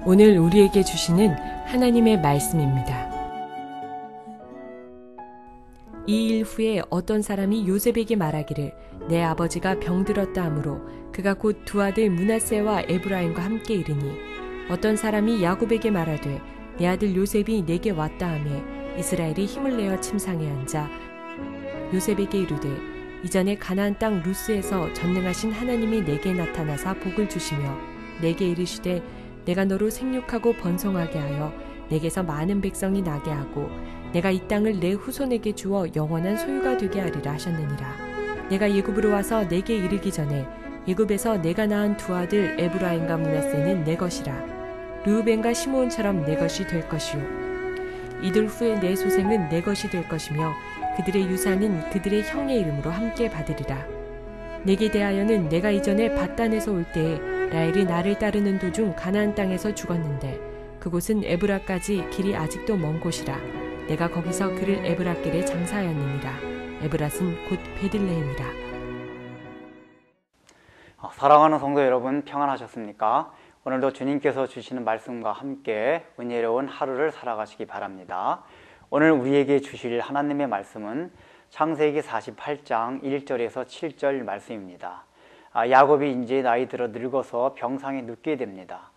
오늘 우리에게 주시는 하나님의 말씀입니다. 이 일 후에 어떤 사람이 요셉에게 말하기를 내 아버지가 병들었다 하므로 그가 곧 두 아들 므낫세와 에브라임과 함께 이르니 어떤 사람이 야곱에게 말하되 내 아들 요셉이 내게 왔다 하매 이스라엘이 힘을 내어 침상에 앉아 요셉에게 이르되 이전에 가나안 땅 루스에서 전능하신 하나님이 내게 나타나사 복을 주시며 내게 이르시되 내가 너로 생육하고 번성하게 하여 내게서 많은 백성이 나게 하고 내가 이 땅을 내 후손에게 주어 영원한 소유가 되게 하리라 하셨느니라. 내가 애굽으로 와서 내게 이르기 전에 애굽에서 내가 낳은 두 아들 에브라임과 므낫세는 내 것이라. 르우벤과 시므온처럼 내 것이 될 것이요 이들 후에 내 소생은 내 것이 될 것이며 그들의 유산은 그들의 형의 이름으로 함께 받으리라. 내게 대하여는 내가 이전에 밧단에서 올 때에 라헬이 나를 따르는 도중 가나안 땅에서 죽었는데 그곳은 에브라까지 길이 아직도 먼 곳이라. 내가 거기서 그를 에브라길에 장사하였느니라. 에브랏은 곧 베들레헴이라. 사랑하는 성도 여러분, 평안하셨습니까? 오늘도 주님께서 주시는 말씀과 함께 은혜로운 하루를 살아가시기 바랍니다. 오늘 우리에게 주실 하나님의 말씀은 창세기 48장 1절에서 7절 말씀입니다. 야곱이 이제 나이 들어 늙어서 병상에 눕게 됩니다.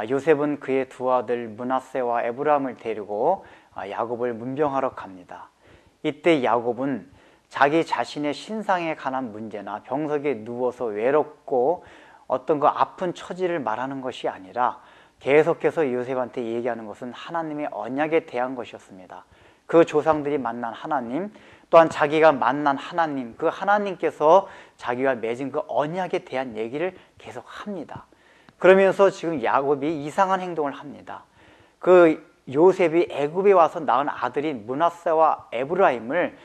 요셉은 그의 두 아들 므낫세와 에브라임을 데리고 야곱을 문병하러 갑니다. 이때 야곱은 자기 자신의 신상에 관한 문제나 병석에 누워서 외롭고 어떤 그 아픈 처지를 말하는 것이 아니라 계속해서 요셉한테 얘기하는 것은 하나님의 언약에 대한 것이었습니다. 그 조상들이 만난 하나님, 또한 자기가 만난 하나님, 그 하나님께서 자기가 맺은 그 언약에 대한 얘기를 계속 합니다. 그러면서 지금 야곱이 이상한 행동을 합니다. 그 요셉이 애굽에 와서 낳은 아들인 므낫세와 에브라임을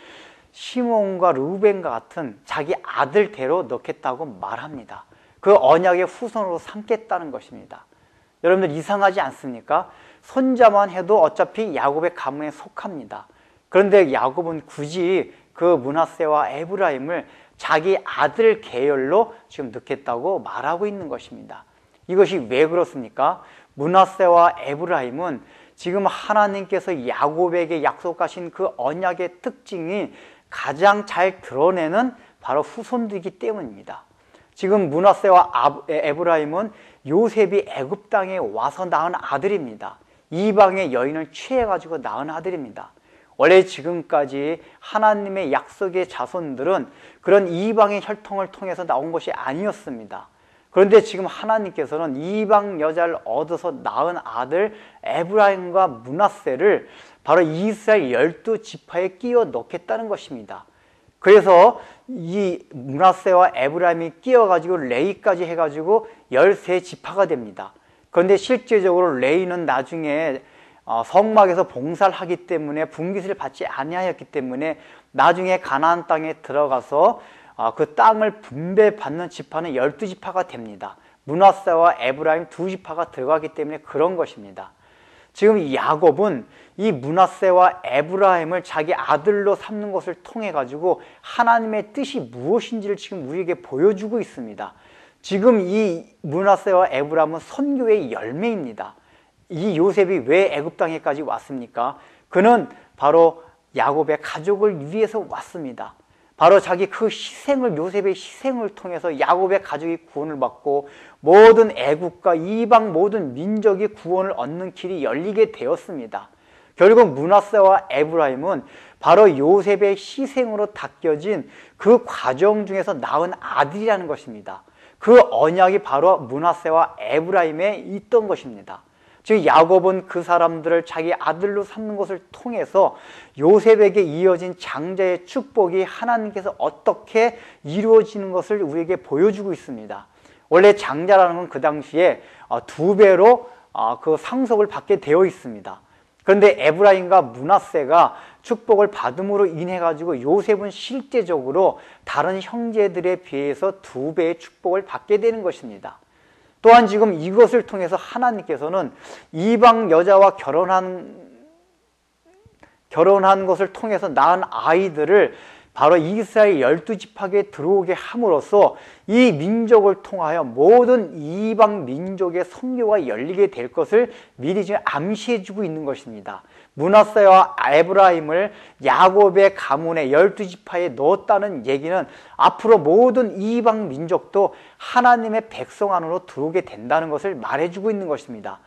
시므온과 르우벤과 같은 자기 아들대로 넣겠다고 말합니다. 그 언약의 후손으로 삼겠다는 것입니다. 여러분들 이상하지 않습니까? 손자만 해도 어차피 야곱의 가문에 속합니다. 그런데 야곱은 굳이 그 므낫세와 에브라임을 자기 아들 계열로 지금 넣겠다고 말하고 있는 것입니다. 이것이 왜 그렇습니까? 므낫세와 에브라임은 지금 하나님께서 야곱에게 약속하신 그 언약의 특징이 가장 잘 드러내는 바로 후손들이기 때문입니다. 지금 므낫세와 에브라임은 요셉이 애굽 땅에 와서 낳은 아들입니다. 이방의 여인을 취해가지고 낳은 아들입니다. 원래 지금까지 하나님의 약속의 자손들은 그런 이방의 혈통을 통해서 나온 것이 아니었습니다. 그런데 지금 하나님께서는 이방 여자를 얻어서 낳은 아들 에브라임과 므낫세를 바로 이스라엘 12지파에 끼워 넣겠다는 것입니다. 그래서 이 므낫세와 에브라임이 끼어가지고 레위까지 해가지고 13지파가 됩니다. 그런데 실제적으로 레위는 나중에 성막에서 봉사를 하기 때문에 분깃을 받지 아니하였기 때문에 나중에 가나안 땅에 들어가서 그 땅을 분배받는 지파는 12지파가 됩니다. 므낫세와 에브라임 2지파가 들어가기 때문에 그런 것입니다. 지금 야곱은 이 므낫세와 에브라임을 자기 아들로 삼는 것을 통해 가지고 하나님의 뜻이 무엇인지를 지금 우리에게 보여주고 있습니다. 지금 이 므낫세와 에브라임은 선교의 열매입니다. 이 요셉이 왜 애굽 땅에까지 왔습니까? 그는 바로 야곱의 가족을 위해서 왔습니다. 바로 자기 그 희생을, 요셉의 희생을 통해서 야곱의 가족이 구원을 받고 모든 애국과 이방 모든 민족이 구원을 얻는 길이 열리게 되었습니다. 결국 므낫세와 에브라임은 바로 요셉의 희생으로 닦여진 그 과정 중에서 낳은 아들이라는 것입니다. 그 언약이 바로 므낫세와 에브라임에 있던 것입니다. 즉 야곱은 그 사람들을 자기 아들로 삼는 것을 통해서 요셉에게 이어진 장자의 축복이 하나님께서 어떻게 이루어지는 것을 우리에게 보여주고 있습니다. 원래 장자라는 건 그 당시에 2배로 그 상속을 받게 되어 있습니다. 그런데 에브라임과 므낫세가 축복을 받음으로 인해 가지고 요셉은 실제적으로 다른 형제들에 비해서 2배의 축복을 받게 되는 것입니다. 또한 지금 이것을 통해서 하나님께서는 이방 여자와 결혼한 것을 통해서 낳은 아이들을 바로 이스라엘 12지파에 들어오게 함으로써 이 민족을 통하여 모든 이방 민족의 선교가 열리게 될 것을 미리 지금 암시해주고 있는 것입니다. 므낫세와 에브라임을 야곱의 가문의 12지파에 넣었다는 얘기는 앞으로 모든 이방 민족도 하나님의 백성 안으로 들어오게 된다는 것을 말해주고 있는 것입니다.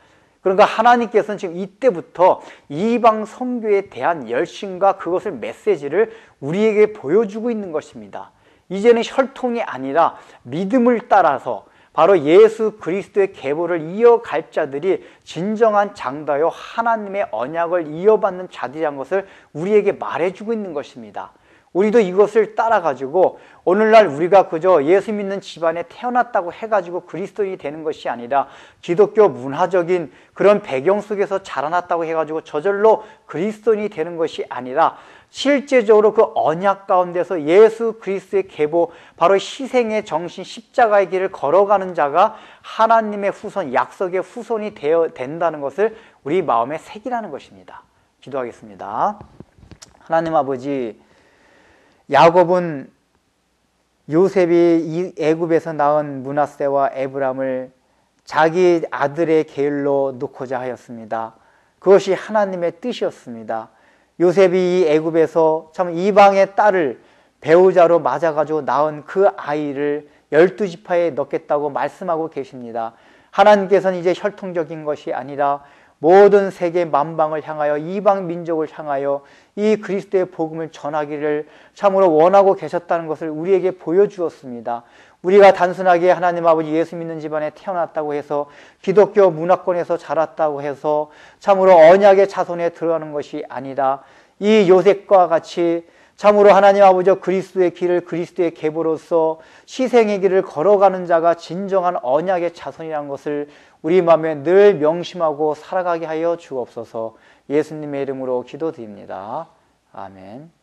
그러니까 하나님께서는 지금 이때부터 이방 선교에 대한 열심과 그것을 메시지를 우리에게 보여주고 있는 것입니다. 이제는 혈통이 아니라 믿음을 따라서 바로 예수 그리스도의 계보를 이어갈 자들이 진정한 장다요 하나님의 언약을 이어받는 자들이란 것을 우리에게 말해주고 있는 것입니다. 우리도 이것을 따라가지고 오늘날 우리가 그저 예수 믿는 집안에 태어났다고 해가지고 그리스도인이 되는 것이 아니라 기독교 문화적인 그런 배경 속에서 자라났다고 해가지고 저절로 그리스도인이 되는 것이 아니라 실제적으로 그 언약 가운데서 예수 그리스도의 계보, 바로 희생의 정신, 십자가의 길을 걸어가는 자가 하나님의 후손, 약속의 후손이 된다는 것을 우리 마음에 새기라는 것입니다. 기도하겠습니다. 하나님 아버지, 야곱은 요셉이 애굽에서 낳은 므낫세와 에브람을 자기 아들의 계율로 놓고자 하였습니다. 그것이 하나님의 뜻이었습니다. 요셉이 이 애굽에서 참 이방의 딸을 배우자로 맞아가지고 낳은 그 아이를 12지파에 넣겠다고 말씀하고 계십니다. 하나님께서는 이제 혈통적인 것이 아니라 모든 세계 만방을 향하여 이방 민족을 향하여 이 그리스도의 복음을 전하기를 참으로 원하고 계셨다는 것을 우리에게 보여주었습니다. 우리가 단순하게 하나님 아버지 예수 믿는 집안에 태어났다고 해서 기독교 문화권에서 자랐다고 해서 참으로 언약의 자손에 들어가는 것이 아니라 이 요셉과 같이 참으로 하나님 아버지 그리스도의 길을 그리스도의 계보로서 희생의 길을 걸어가는 자가 진정한 언약의 자손이라는 것을 우리 마음에 늘 명심하고 살아가게 하여 주옵소서. 예수님의 이름으로 기도드립니다. 아멘.